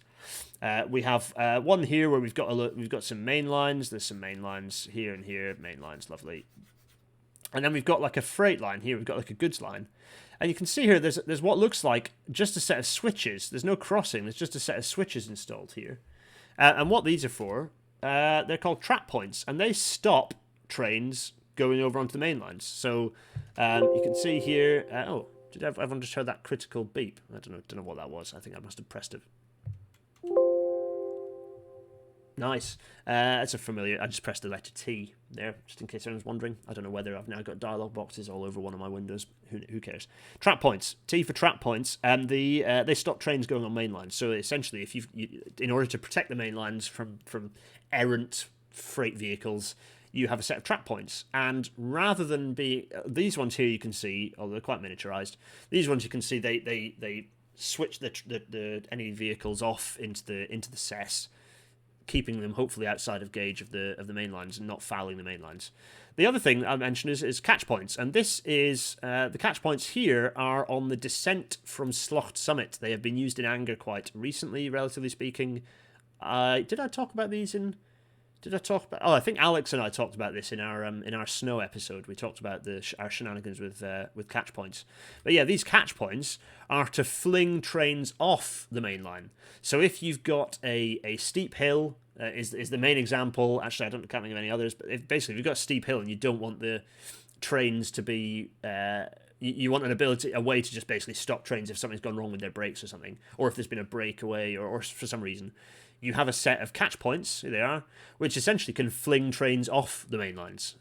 We have one here where we've got some main lines. There's some main lines here and here. Main lines, lovely. And then we've got like a freight line here. We've got like a goods line, and you can see here there's what looks like just a set of switches. There's no crossing. There's just a set of switches installed here. And what these are for? They're called trap points, and they stop trains going over onto the main lines. So you can see here. Did everyone just heard that critical beep? I don't know what that was. I think I must have pressed it. Nice. That's a familiar. I just pressed the letter T there, just in case anyone's wondering. I don't know whether I've now got dialog boxes all over one of my windows. Who cares? Trap points. T for trap points, and they stop trains going on main lines. So essentially, if in order to protect the main lines from errant freight vehicles, you have a set of trap points, and rather than be these ones here, you can see, although they're quite miniaturized, these ones you can see they switch the any vehicles off into the cess, keeping them hopefully outside of gauge of the main lines and not fouling the main lines. The other thing I mentioned is catch points, and this is the catch points here are on the descent from Slough Summit. They have been used in Anger quite recently, relatively speaking. Did I talk about these in? Did I talk about? Oh, I think Alex and I talked about this in our snow episode. We talked about our shenanigans with catch points. But yeah, these catch points are to fling trains off the main line. So if you've got a steep hill, is the main example. Actually, I can't think of any others. But if you've got a steep hill and you don't want the trains to be, you want a way to just basically stop trains if something's gone wrong with their brakes or something, or if there's been a breakaway or for some reason. You have a set of catch points, here they are, which essentially can fling trains off the main lines.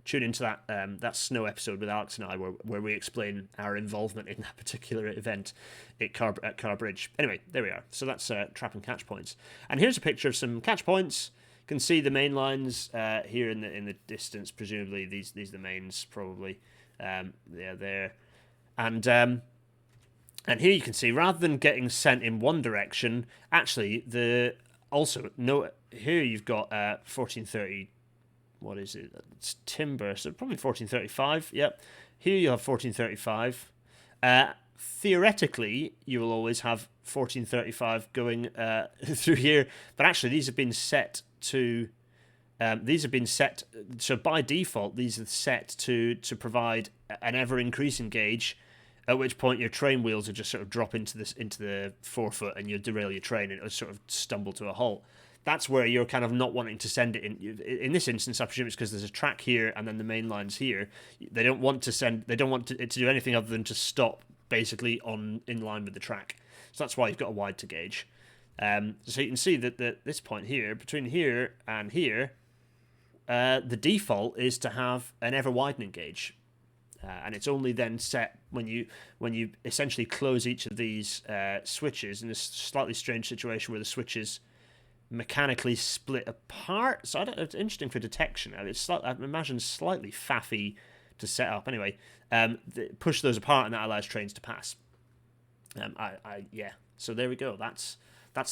Tune into that snow episode with Alex and I, where we explain our involvement in that particular event at Car Bridge. Anyway, there we are. So that's trap and catch points. And here's a picture of some catch points. You can see the main lines here in the distance. Presumably these are the mains, probably. They're there, and here you can see, rather than getting sent in one direction, actually, here you've got 1430, what is it? It's timber, so probably 1435, yep. Here you have 1435. Theoretically, you will always have 1435 going through here, but actually these have been set to... so by default, these are set to provide an ever-increasing gauge, at which point your train wheels will just sort of drop into the forefoot and you'll derail your train and it'll sort of stumble to a halt. that's where you're kind of not wanting to send it in. In this instance, I presume it's because there's a track here and then the main line's here. They don't want to send. They don't want it to do anything other than to stop basically in line with the track. So that's why you've got a wide to gauge. So you can see that this point here, between here and here, the default is to have an ever widening gauge. And it's only then set when you essentially close each of these switches in this slightly strange situation where the switches mechanically split apart. So it's interesting for detection. I imagine slightly faffy to set up. Anyway, push those apart and that allows trains to pass. Yeah. So there we go. That's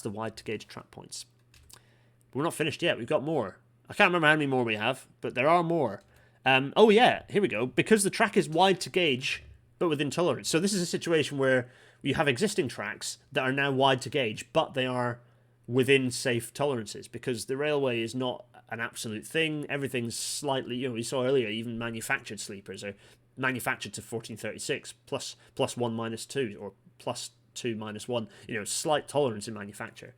the wide to gauge track points. But we're not finished yet. We've got more. I can't remember how many more we have, but there are more. Oh yeah, here we go. Because the track is wide to gauge, but within tolerance. So this is a situation where you have existing tracks that are now wide to gauge, but they are within safe tolerances, because the railway is not an absolute thing. Everything's slightly, we saw earlier, even manufactured sleepers are manufactured to 1436 plus 1 minus 2 or plus 2 minus 1, slight tolerance in manufacture.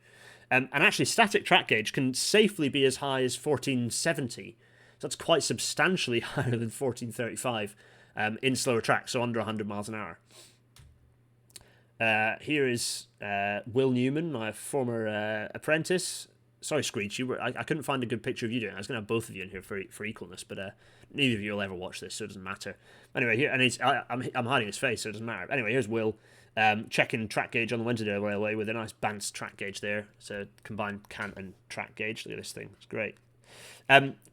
And actually static track gauge can safely be as high as 1470. So that's quite substantially higher than 1435 in slower tracks, so under 100 miles an hour. Here is Will Newman, my former apprentice. Sorry, Screech, I couldn't find a good picture of you doing it. I was going to have both of you in here for equalness, but neither of you will ever watch this, so it doesn't matter. Anyway, here, and I'm hiding his face, so it doesn't matter. Anyway, here's Will checking track gauge on the Wensleydale Railway with a nice Bantz track gauge there. So combined cant and track gauge. Look at this thing; it's great.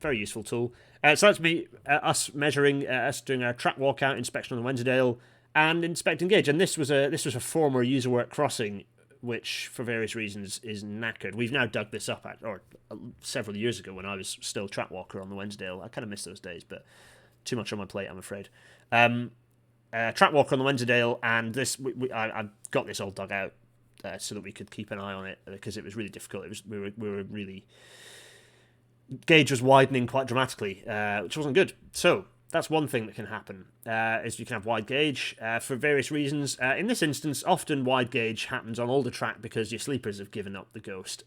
Very useful tool. So that's me, us measuring, us doing our track walkout inspection on the Wensleydale and inspecting gauge. And this was a former user work crossing, which for various reasons is knackered. We've now dug this up several years ago when I was still track walker on the Wensleydale. I kind of miss those days, but too much on my plate, I'm afraid. Track walker on the Wensleydale, and this I got this all dug out so that we could keep an eye on it, because it was really difficult. We were really, gauge was widening quite dramatically, which wasn't good. So that's one thing that can happen, is you can have wide gauge for various reasons. In this instance, often wide gauge happens on older track because your sleepers have given up the ghost.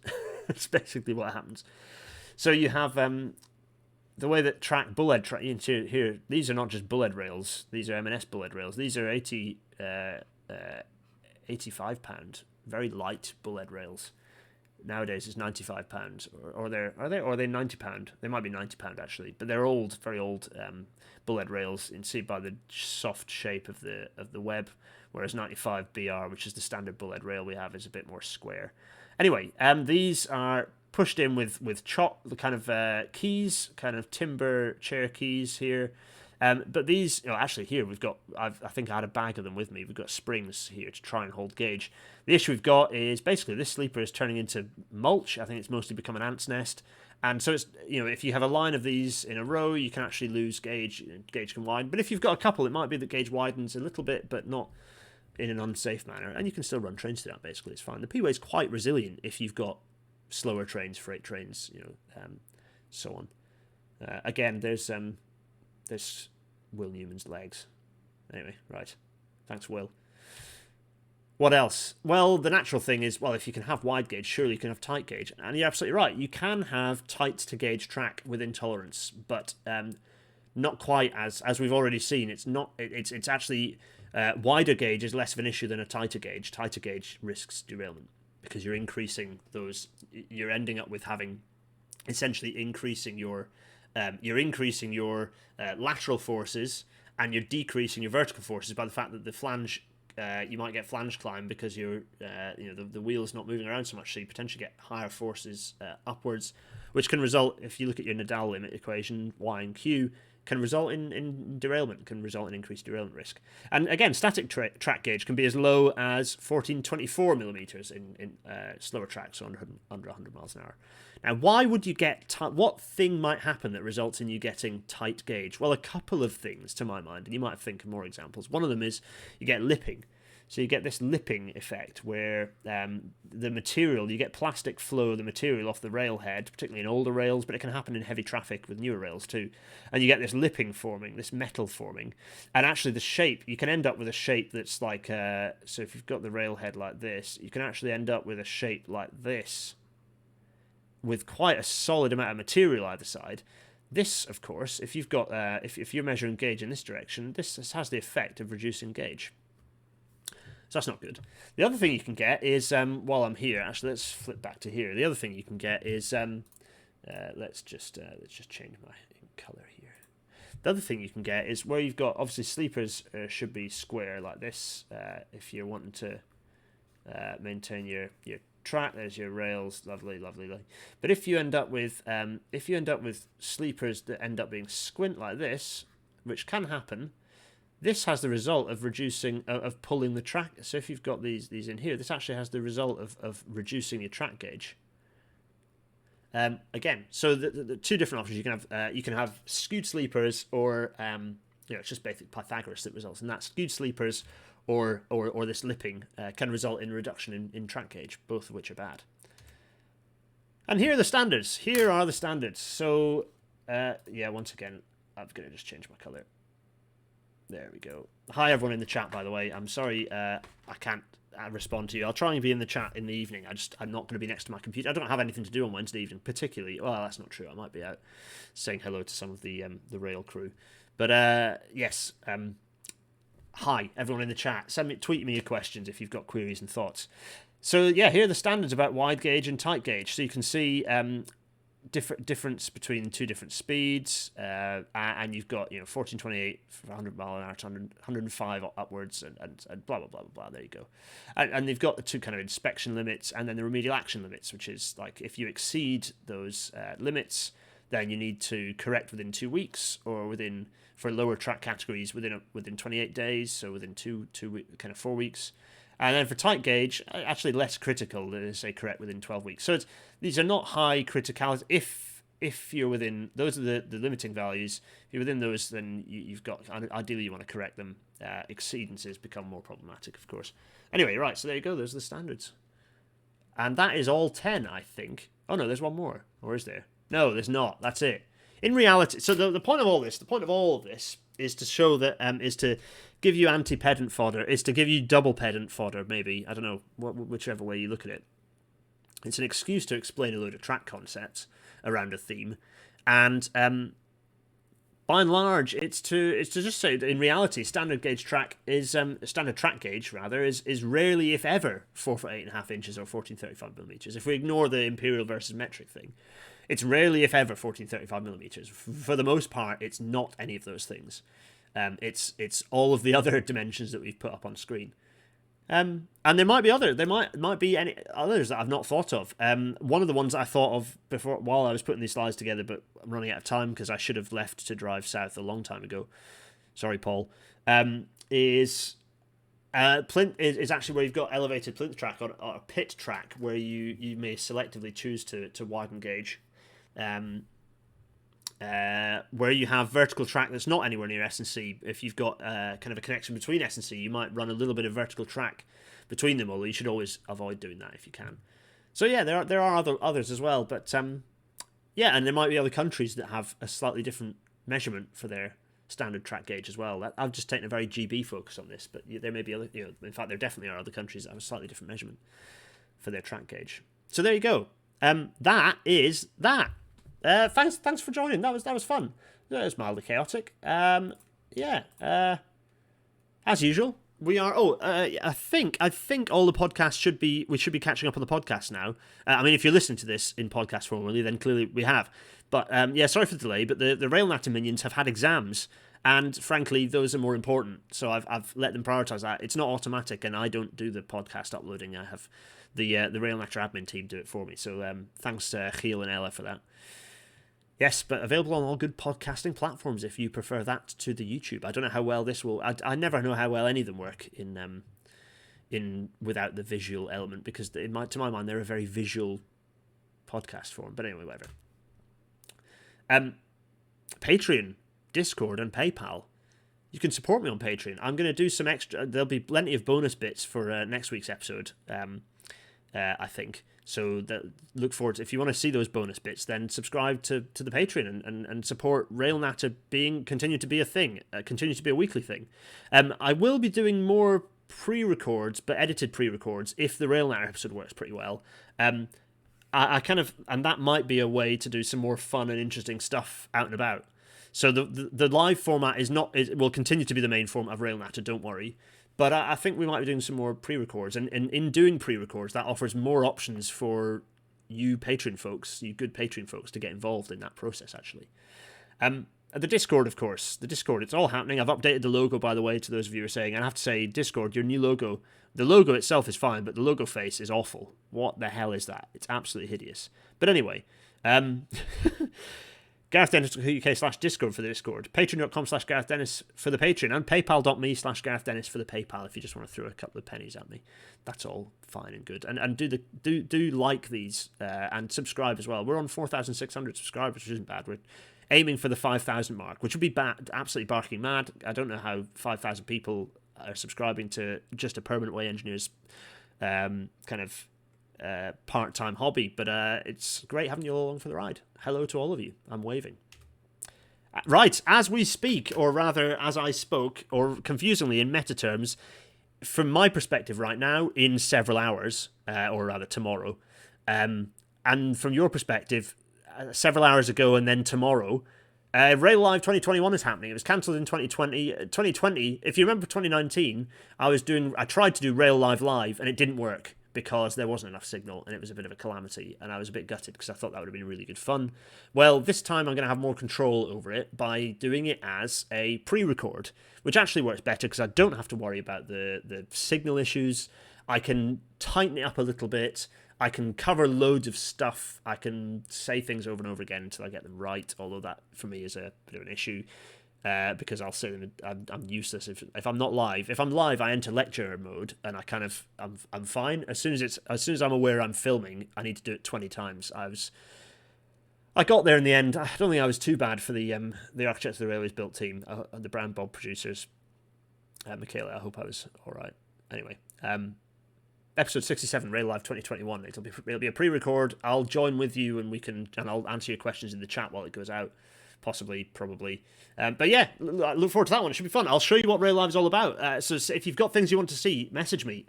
That's basically what happens. So you have the way that bullehead track here. These are not just bullehead rails; these are M&S bullehead rails. These are 85 pound, very light bullehead rails. Nowadays it's £95, or are they £90? They might be £90 actually, but they're old, very old bullehead rails. You can see by the soft shape of the web, whereas 95 BR, which is the standard bullehead rail we have, is a bit more square. Anyway, these are pushed in with the kind of keys, kind of timber chair keys here. But these, actually here we've got, I think I had a bag of them with me. We've got springs here to try and hold gauge. The issue we've got is basically this sleeper is turning into mulch. I think it's mostly become an ant's nest. And so it's, if you have a line of these in a row, you can actually lose gauge. Gauge can widen. But if you've got a couple, it might be that gauge widens a little bit, but not in an unsafe manner. And you can still run trains to that, basically. It's fine. The P-Way is quite resilient if you've got slower trains, freight trains, so on. Again, there's Will Newman's legs. Anyway, right. Thanks, Will. What else? Well, the natural thing is, if you can have wide gauge, surely you can have tight gauge. And you're absolutely right. You can have tight to gauge track within tolerance, but not quite as we've already seen. It's not. It's actually wider gauge is less of an issue than a tighter gauge. Tighter gauge risks derailment because you're increasing those. You're ending up with having essentially increasing your lateral forces, and you're decreasing your vertical forces by the fact that the flange, you might get flange climb because you're, the wheel's not moving around so much, so you potentially get higher forces upwards, which can result, if you look at your Nadal limit equation, Y and Q, can result in derailment, can result in increased derailment risk. And again, static track gauge can be as low as 1424 millimeters in slower tracks, so under 100 miles an hour. Now, why would you get what thing might happen that results in you getting tight gauge? Well, a couple of things to my mind, and you might think of more examples. One of them is you get lipping. So you get this lipping effect where the material, you get plastic flow of the material off the rail head, particularly in older rails, but it can happen in heavy traffic with newer rails too. And you get this lipping forming, this metal forming. And actually the shape, you can end up with a shape that's like, so if you've got the rail head like this, you can actually end up with a shape like this, with quite a solid amount of material either side. This, of course, if you've got if you're measuring gauge in this direction, this has the effect of reducing gauge. So that's not good. The other thing you can get is, while I'm here, actually, let's flip back to here. The other thing you can get is, let's just change my color here. The other thing you can get is where you've got, obviously, sleepers should be square like this if you're wanting to maintain your track. There's your rails, lovely. But if you end up with sleepers that end up being squint like this, which can happen, this has the result of reducing, of pulling the track. So if you've got these in here, this actually has the result of reducing your track gauge. Again, so the two different options you can have skewed sleepers, or it's just basic Pythagoras that results in that. Skewed sleepers or this lipping can result in a reduction in track gauge, both of which are bad. And here are the standards. So once again, I'm going to just change my color. There we go. Hi everyone in the chat, by the way. I'm sorry I can't respond to you. I'll try and be in the chat in the evening. I'm not going to be next to my computer. I don't have anything to do on Wednesday evening, particularly. Well, that's not true. I might be out saying hello to some of the rail crew. But yes, hi everyone in the chat. Tweet me your questions if you've got queries and thoughts. So yeah, here are the standards about wide gauge and tight gauge. So you can see difference between two different speeds, and you've got 1428 for 100 mile an hour to 105 upwards, and blah blah blah blah blah. There you go. And they've got the two kind of inspection limits, and then the remedial action limits, which is like if you exceed those limits, then you need to correct within 2 weeks, or for lower track categories within 28 days, so within 4 weeks. And then for tight gauge, actually less critical, they say correct within 12 weeks. So these are not high criticality. If you're within, those are the limiting values. If you're within those, then you've got, ideally you want to correct them. Exceedances become more problematic, of course. Anyway, right, so there you go. Those are the standards. And that is all 10, I think. Oh no, there's one more. Or is there? No, there's not. That's it. In reality, so the point of all this is to show that, is to give you anti-pedant fodder, is to give you double pedant fodder, maybe. I don't know, whichever way you look at it. It's an excuse to explain a load of track concepts around a theme. And by and large, it's to just say that in reality, standard track gauge is rarely, if ever, 4 foot 8.5 inches or 1435 millimeters. If we ignore the imperial versus metric thing, it's rarely, if ever, 1435 millimeters. For the most part, it's not any of those things. It's all of the other dimensions that we've put up on screen. And there might be any others that I've not thought of. One of the ones I thought of before while I was putting these slides together, but I'm running out of time because I should have left to drive south a long time ago. Sorry, Paul. Is plinth is actually where you've got elevated plinth track or a pit track where you may selectively choose to widen gauge. Where you have vertical track that's not anywhere near S&C. If you've got kind of a connection between S&C, you might run a little bit of vertical track between them, although you should always avoid doing that if you can. So yeah, there are others as well, but yeah, and there might be other countries that have a slightly different measurement for their standard track gauge as well. I've just taken a very GB focus on this, but there may be other, in fact, there definitely are other countries that have a slightly different measurement for their track gauge. So there you go. That is that. Thanks for joining. That was fun. That was mildly chaotic. As usual, we are. I think all the podcasts we should be catching up on the podcast now. I mean, if you're listening to this in podcast form, then clearly we have. But sorry for the delay. But the RailNatter minions have had exams, and frankly, those are more important. So I've let them prioritize that. It's not automatic, and I don't do the podcast uploading. I have the RailNatter admin team do it for me. So thanks to Giel and Ella for that. Yes, but available on all good podcasting platforms if you prefer that to the YouTube. I don't know how well this will. I never know how well any of them work in without the visual element, because to my mind they're a very visual podcast form. But anyway, whatever. Patreon, Discord, and PayPal. You can support me on Patreon. I'm going to do some extra. There'll be plenty of bonus bits for next week's episode. I think. So look forward to, if you want to see those bonus bits, then subscribe to the Patreon and support RailNatter continue to be a thing, continue to be a weekly thing. I will be doing more pre-records, but edited pre-records, if the RailNatter episode works pretty well. I kind of, and that might be a way to do some more fun and interesting stuff out and about. So the live format will continue to be the main format of RailNatter, don't worry. But I think we might be doing some more pre-records, and in doing pre-records, that offers more options for you Patreon folks, you good Patreon folks, to get involved in that process, actually. The Discord, of course. The Discord, it's all happening. I've updated the logo, by the way, to those of you who are saying. And I have to say, Discord, your new logo, the logo itself is fine, but the logo face is awful. What the hell is that? It's absolutely hideous. But anyway, GarethDennis.uk/Discord for the Discord, Patreon.com/Gareth Dennis for the Patreon, and PayPal.me/Gareth Dennis for the PayPal if you just want to throw a couple of pennies at me. That's all fine and good. And do like these and subscribe as well. We're on 4,600 subscribers, which isn't bad. We're aiming for the 5,000 mark, which would be absolutely barking mad. I don't know how 5,000 people are subscribing to just a Permanent Way Engineers kind of part-time hobby, but it's great having you all along for the ride. Hello to all of you. I'm waving. Right, as we speak, or rather as I spoke, or confusingly in meta terms, from my perspective right now, in several hours, or rather tomorrow, and from your perspective, several hours ago and then tomorrow, Rail Live 2021 is happening. It was cancelled in 2020. 2020, if you remember 2019, I tried to do Rail Live live and it didn't work because there wasn't enough signal and it was a bit of a calamity, and I was a bit gutted because I thought that would have been really good fun. Well, this time I'm going to have more control over it by doing it as a pre-record, which actually works better because I don't have to worry about the signal issues. I can tighten it up a little bit. I can cover loads of stuff. I can say things over and over again until I get them right, although that, for me, is a bit of an issue because I'll say them, I'm useless if I'm not live. If I'm live, I enter lecture mode, and I'm fine. As soon as I'm aware I'm filming, I need to do it 20 times. I got there in the end. I don't think I was too bad for the Architects of the Railways Built team, the Brown Bob producers. Michaela, I hope I was all right. Anyway, episode 67, Rail Live 2021. It'll be a pre-record. I'll join with you, and I'll answer your questions in the chat while it goes out. Possibly, probably. But yeah, I look forward to that one. It should be fun. I'll show you what Rail Live is all about. So if you've got things you want to see, message me.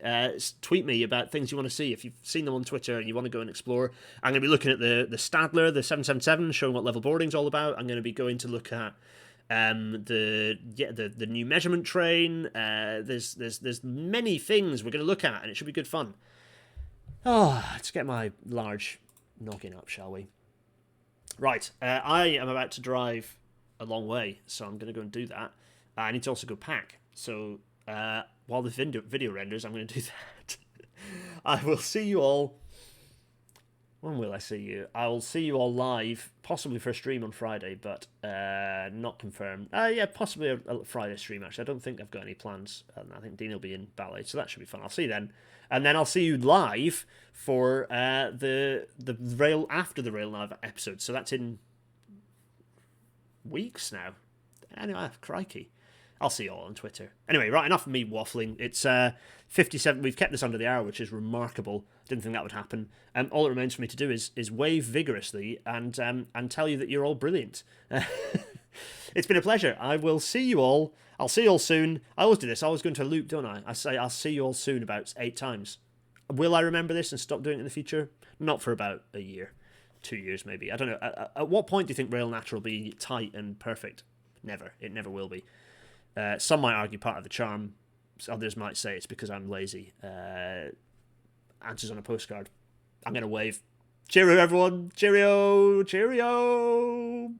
Tweet me about things you want to see. If you've seen them on Twitter and you want to go and explore, I'm going to be looking at the Stadler, the 777, showing what level boarding's all about. I'm going to be going to look at the new measurement train. There's many things we're going to look at, and it should be good fun. Oh, let's get my large noggin up, shall we? Right, I am about to drive a long way, so I'm going to go and do that. I need to also go pack, so while the video renders, I'm going to do that. I will see you all. When will I see you? I will see you all live, possibly for a stream on Friday, but not confirmed. Yeah, possibly a Friday stream, actually. I don't think I've got any plans. I think Dean will be in ballet, so that should be fun. I'll see you then. And then I'll see you live for the Rail after the Rail Live episode. So that's in weeks now. Anyway, crikey. I'll see you all on Twitter. Anyway, right, enough of me waffling. It's 57. We've kept this under the hour, which is remarkable. Didn't think that would happen. All it remains for me to do is wave vigorously and tell you that you're all brilliant. It's been a pleasure. I will see you all. I'll see you all soon. I always do this. I always go into a loop, don't I? I say I'll see you all soon about 8 times. Will I remember this and stop doing it in the future? Not for about a year. 2 years, maybe. I don't know. At what point do you think RailNatter will be tight and perfect? Never. It never will be. Some might argue part of the charm. Others might say it's because I'm lazy. Answers on a postcard. I'm going to wave. Cheerio, everyone. Cheerio. Cheerio.